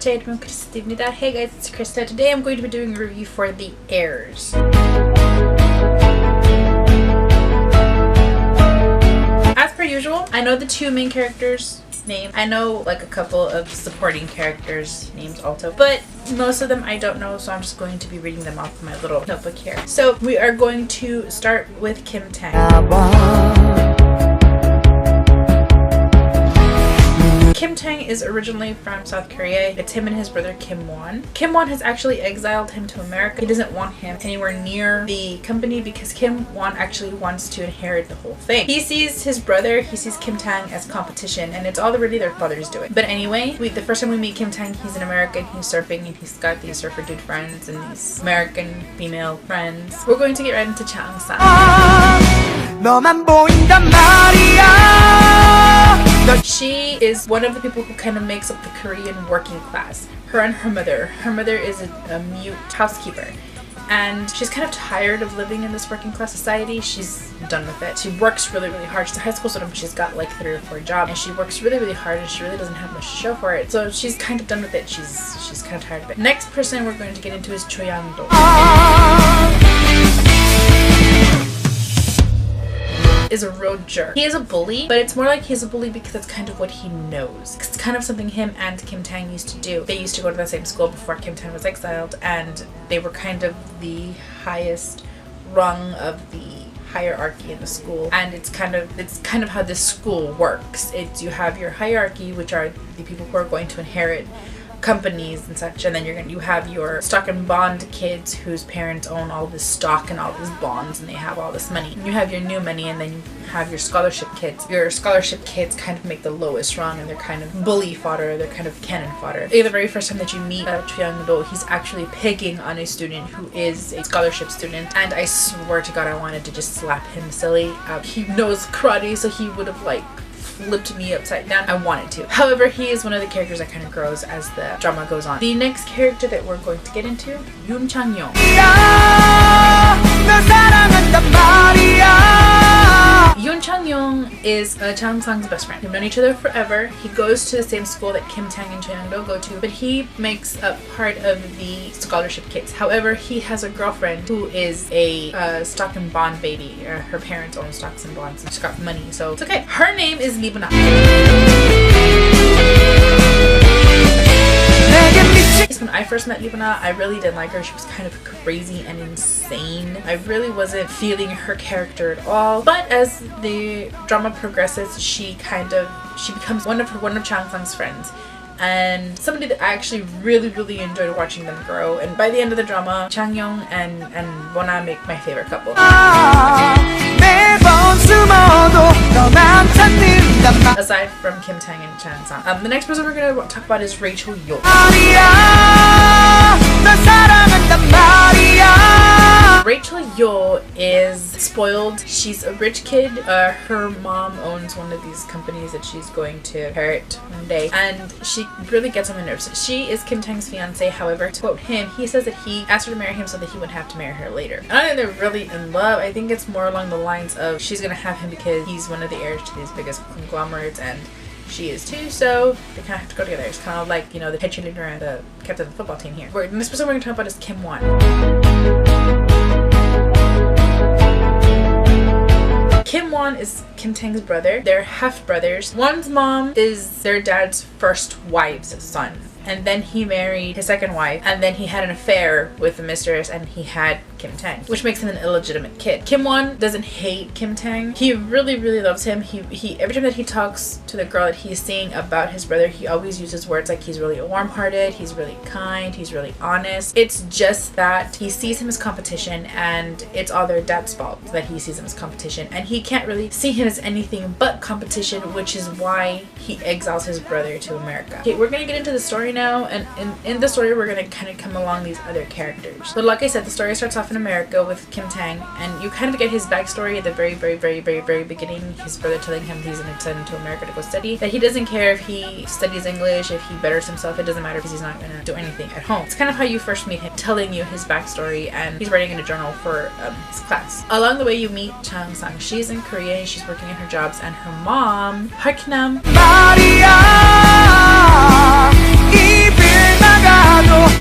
shade from Krista. Hey guys, it's Krista. Today I'm going to be doing a review for The Heirs. As per usual, I know the two main characters' name. I know like a couple of supporting characters' names also, but most of them I don't know, so I'm just going to be reading them off my little notebook here. So we are going to start with Kim Tang. Kim Tang is originally from South Korea. It's him and his brother Kim Won. Kim Won has actually exiled him to America. He doesn't want him anywhere near the company because Kim Won actually wants to inherit the whole thing. He sees his brother, he sees Kim Tang as competition, and it's already their father's doing. But anyway, the first time we meet Kim Tang, he's in America and he's surfing and he's got these surfer dude friends and these American female friends. We're going to get right into Chang-sang. She is one of the people who kind of makes up the Korean working class. Her and her mother. Her mother is a mute housekeeper. And she's kind of tired of living in this working class society. She's done with it. She works really, really hard. She's a high school student, but she's got like 3 or 4 jobs. And she works really, really hard and she really doesn't have much to show for it. So she's kind of done with it. She's kind of tired of it. Next person we're going to get into is Choi Yang-do. Is a real jerk. He is a bully, but it's more like he's a bully because that's kind of what he knows. It's kind of something him and Kim Tang used to do. They used to go to the same school before Kim Tang was exiled, and they were kind of the highest rung of the hierarchy in the school. And it's kind of how this school works. You have your hierarchy, which are the people who are going to inherit companies and such, and then you have your stock and bond kids whose parents own all this stock and all these bonds and they have all this money. You have your new money, and then you have your scholarship kids. Your scholarship kids kind of make the lowest rung, and they're kind of bully fodder, they're kind of cannon fodder. The very first time that you meet Choi Yang-do, he's actually picking on a student who is a scholarship student, and I swear to God I wanted to just slap him silly. He knows karate, so he would have like flipped me upside down. I wanted to. However, he is one of the characters that kind of grows as the drama goes on. The next character that we're going to get into, Yoon Chang-young. Yoon Chang-young is Chang-sang's best friend. They've known each other forever. He goes to the same school that Kim Tang and Choi Yang-do go to, but he makes up part of the scholarship kids. However, he has a girlfriend who is a stock and bond baby. Her parents own stocks and bonds and she's got money, so it's okay. Her name is Libuna. When I first met Libuna, I really didn't like her. She was kind of crazy and insane. I really wasn't feeling her character at all. But as the drama progresses, she becomes one of Chang-sang's friends, and somebody that I actually really, really enjoyed watching them grow. And by the end of the drama, Chang-young and Wona make my favorite couple. Aside from Kim Tang and Chang-sang. The next person we're going to talk about is Rachel Yo. Rachel Yo is spoiled. She's a rich kid. Her mom owns one of these companies that she's going to inherit one day, and she really gets on my nerves. She is Kim Tang's fiance. However, to quote him, he says that he asked her to marry him so that he wouldn't have to marry her later. I don't think they're really in love. I think it's more along the lines of she's gonna have him because he's one of the heirs to these biggest conglomerates, and she is too, so they kind of have to go together. It's kind of like, you know, the head cheerleader and the captain of the football team here. The next person we're going to talk about is Kim Won. Kim Won is Kim Tang's brother. They're half brothers. Won's mom is their dad's first wife's son, and then he married his second wife, and then he had an affair with the mistress, and he had Kim Tang, which makes him an illegitimate kid. Kim Won doesn't hate Kim Tang. He really, really loves him. He every time that he talks to the girl that he's seeing about his brother, he always uses words like he's really warm-hearted, he's really kind, he's really honest. It's just that he sees him as competition, and it's all their dad's fault that he sees him as competition, and he can't really see him as anything but competition, which is why he exiles his brother to America. Okay, we're gonna get into the story now, and in the story we're gonna kind of come along these other characters. But like I said, the story starts off in America with Kim Tang, and you kind of get his backstory at the very, very, very, very, very beginning. His brother telling him he's gonna send him to America to go study, that he doesn't care if he studies English, if he betters himself, it doesn't matter because he's not gonna do anything at home. It's kind of how you first meet him, telling you his backstory, and he's writing in a journal for his class. Along the way you meet Chang-sang. She's in Korea, she's working in her jobs, and her mom, Park Nam,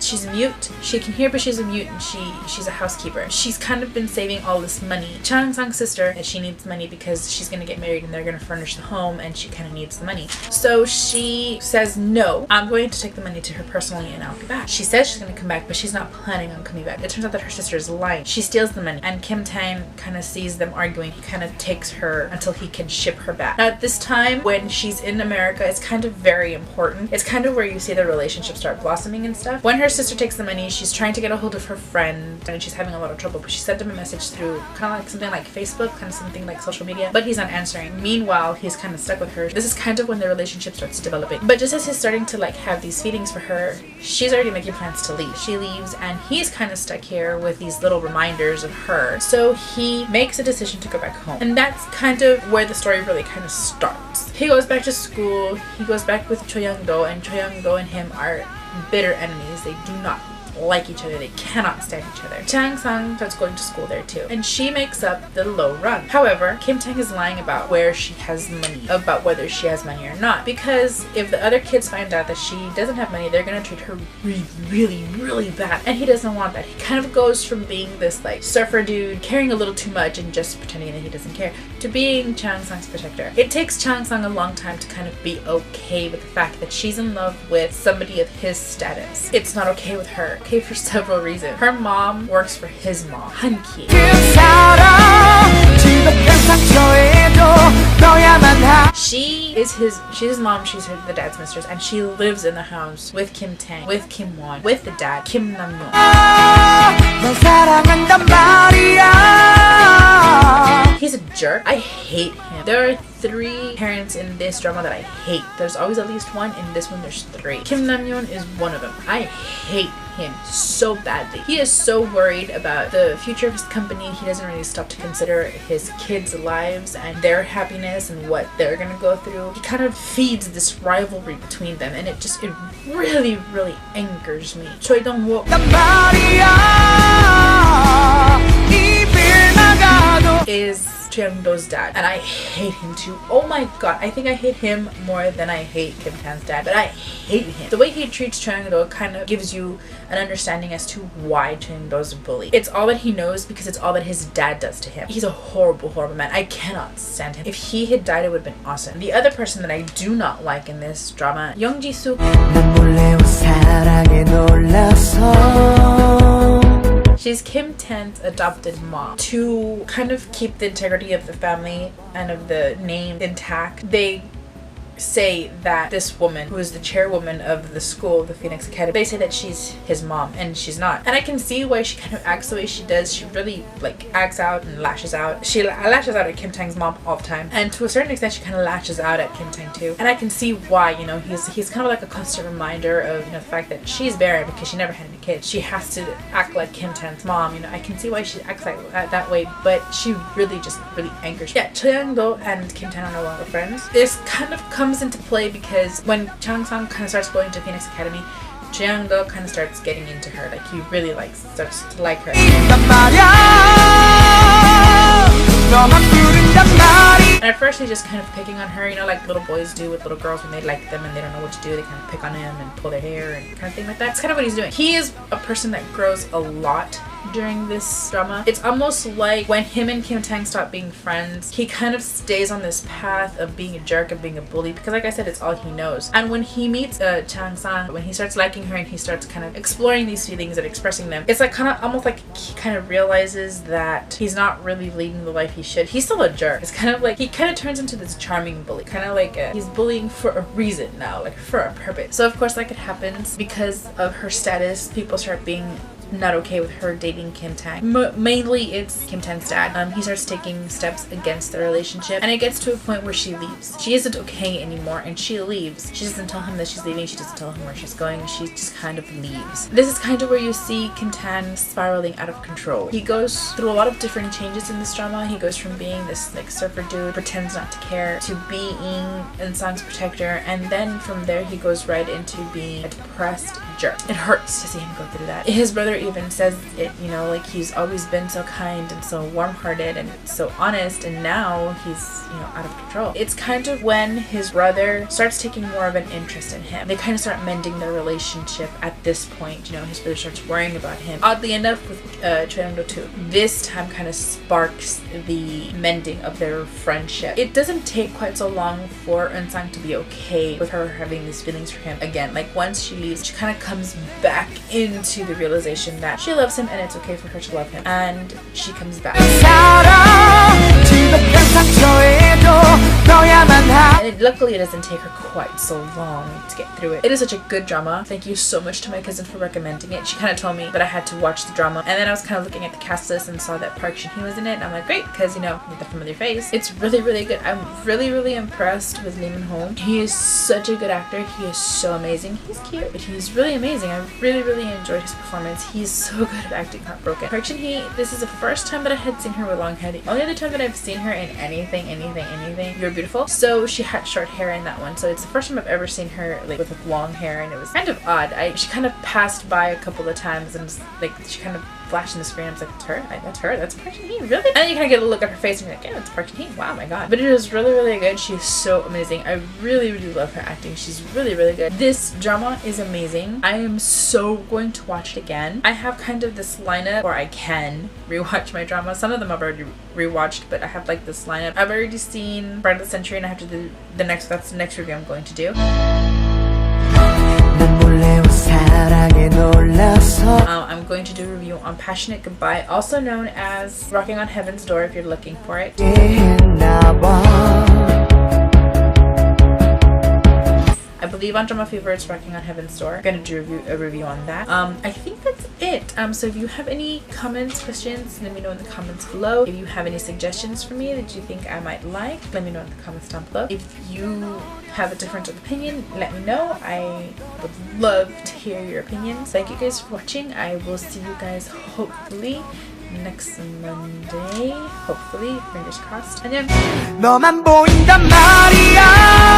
She's mute. She can hear, but she's a mute, and she's a housekeeper. She's kind of been saving all this money. Chang Sang's sister, and she needs money because she's gonna get married and they're gonna furnish the home, and she kind of needs the money. So she says, no, I'm going to take the money to her personally and I'll be back. She says she's gonna come back, but she's not planning on coming back. It turns out that her sister is lying. She steals the money, and Kim Tang kind of sees them arguing. He kind of takes her until he can ship her back. Now at this time, when she's in America, it's kind of very important. It's kind of where you see the relationship start blossoming and stuff. When her sister takes the money, she's trying to get a hold of her friend, and she's having a lot of trouble, but she sent him a message through kind of like something like Facebook, kind of something like social media, but he's not answering. Meanwhile, he's kind of stuck with her. This is kind of when the relationship starts developing. But just as he's starting to like have these feelings for her, she's already making plans to leave. She leaves, and he's kind of stuck here with these little reminders of her. So he makes a decision to go back home. And that's kind of where the story really kind of starts. He goes back to school. He goes back with Cho Young-do, and Cho Young-do and him are bitter enemies. They do not like each other. They cannot stand each other. Chang Sang starts going to school there too, and she makes up the low run. However, Kim Tang is lying about where she has money, about whether she has money or not, because if the other kids find out that she doesn't have money, they're gonna treat her really bad, and he doesn't want that. He kind of goes from being this like surfer dude, caring a little too much and just pretending that he doesn't care, to being Chang Sang's protector. It takes Chang Sang a long time to kind of be okay with the fact that she's in love with somebody of his status. It's not okay with her. Okay, for several reasons. Her mom works for his mom, Han Ki. She's his mom, she's the dad's mistress, and she lives in the house with Kim Tang, with Kim Won, with the dad, Kim Nam-yoon. He's a jerk. I hate him. There are 3 parents in this drama that I hate. There's always at least one. In this one, there's 3. Kim Nam-yoon is one of them. I hate him so badly. He is so worried about the future of his company. He doesn't really stop to consider his kids' lives and their happiness and what they're gonna go through. He kind of feeds this rivalry between them, and it really angers me. Choi Dong-wook is Cho Young-do's dad, and I hate him too. Oh my god, I think I hate him more than I hate Kim Tan's dad, but I hate him. The way he treats Cho Young-do kind of gives you an understanding as to why Cho Young-do's a bully. It's all that he knows because it's all that his dad does to him. He's a horrible man. I cannot stand him. If he had died, it would have been awesome. The other person that I do not like in this drama, Young Ji-suk. She's Kim Tan's adopted mom. To kind of keep the integrity of the family and of the name intact, they say that this woman, who is the chairwoman of the school, the Phoenix Academy, they say that she's his mom, and she's not. And I can see why she kind of acts the way she does. She really like acts out and lashes out. She lashes out at Kim Tang's mom all the time, and to a certain extent she kind of lashes out at Kim Tang too. And I can see why, you know, he's kind of like a constant reminder of, you know, the fact that she's barren because she never had any kids. She has to act like Kim Tang's mom. You know, I can see why she acts like that way, but she really angers me. Yeah, Cho Young-do and Kim Tang are no longer friends. This kind of comes into play because when Chang Sang kind of starts going to Phoenix Academy, Cho Young-do kind of starts getting into her. Like, he really starts to like her. And at first he's just kind of picking on her, you know, like little boys do with little girls when they like them and they don't know what to do. They kind of pick on him and pull their hair and kind of thing like that. It's kind of what he's doing. He is a person that grows a lot during this drama. It's almost like when him and Kim Tang stop being friends, he kind of stays on this path of being a jerk, of being a bully, because like I said, it's all he knows. And when he meets Chang Sang, when he starts liking her and he starts kind of exploring these feelings and expressing them, it's like kind of almost like he kind of realizes that he's not really leading the life he should. He's still a jerk. It's kind of like he kind of turns into this charming bully, kind of like he's bullying for a reason now, like for a purpose. So of course, like, it happens because of her status. People start being not okay with her dating Kim Tang. Mainly it's Kim Tang's dad. He starts taking steps against the relationship, and it gets to a point where she leaves. She isn't okay anymore, and she leaves. She doesn't tell him that she's leaving. She doesn't tell him where she's going. She just kind of leaves. This is kind of where you see Kim Tang spiraling out of control. He goes through a lot of different changes in this drama. He goes from being this like surfer dude, pretends not to care, to being In-sang's protector, and then from there he goes right into being a depressed jerk. It hurts to see him go through that. His brother even says it, you know, like he's always been so kind and so warm-hearted and so honest, and now he's, you know, out of control. It's kind of when his brother starts taking more of an interest in him. They kind of start mending their relationship at this point. You know, his brother starts worrying about him. Oddly enough, with K-Drama 2, this time kind of sparks the mending of their friendship. It doesn't take quite so long for Eun-sang to be okay with her having these feelings for him again. Like once she leaves, she kind of comes back into the realization that she loves him and it's okay for her to love him, and she comes back. And luckily it doesn't take her quite so long to get through it. It is such a good drama. Thank you so much to my cousin for recommending it. She kind of told me that I had to watch the drama, and then I was kind of looking at the cast list and saw that Park Shin-hye was in it, and I'm like, great, because you know, with the familiar face. It's really, really good. I'm really, really impressed with Lee Min-ho. He is such a good actor. He is so amazing. He's cute, but he's really amazing. I really, really enjoyed his performance. He's so good at acting heartbroken. Park Shin-hye, this is the first time that I had seen her with long hair. The only other time that I've seen her in anything, You're Beautiful. So she had short hair in that one. So it's the first time I've ever seen her like with long hair, and it was kind of odd. She kind of passed by a couple of times and was, like, she kind of flashed in the screen. I was like, that's her? That's her? That's Park Shin-hye? Really? And then you kind of get a look at her face and you're like, yeah, it's Park Shin-hye. Wow, my god. But it was really, really good. She is so amazing. I really, really love her acting. She's really, really good. This drama is amazing. I am so going to watch it again. I have kind of this lineup, or I can rewatch my dramas. Some of them I've already rewatched, but I have like this lineup. I've already seen Bride of the Century, and I have to do that's the next review I'm going to do. I'm going to do a review on Passionate Goodbye, also known as Rocking on Heaven's Door if you're looking for it. I believe on Drama Fever it's Rocking on Heaven's Door. I'm going to do a review on that. I think that's it. So if you have any comments, questions, let me know in the comments below. If you have any suggestions for me that you think I might like, let me know in the comments down below. If you have a different opinion, let me know. I would love to hear your opinions. Thank you guys for watching. I will see you guys hopefully next Monday. Hopefully, fingers crossed. 안녕. 너만 보인단 말이야.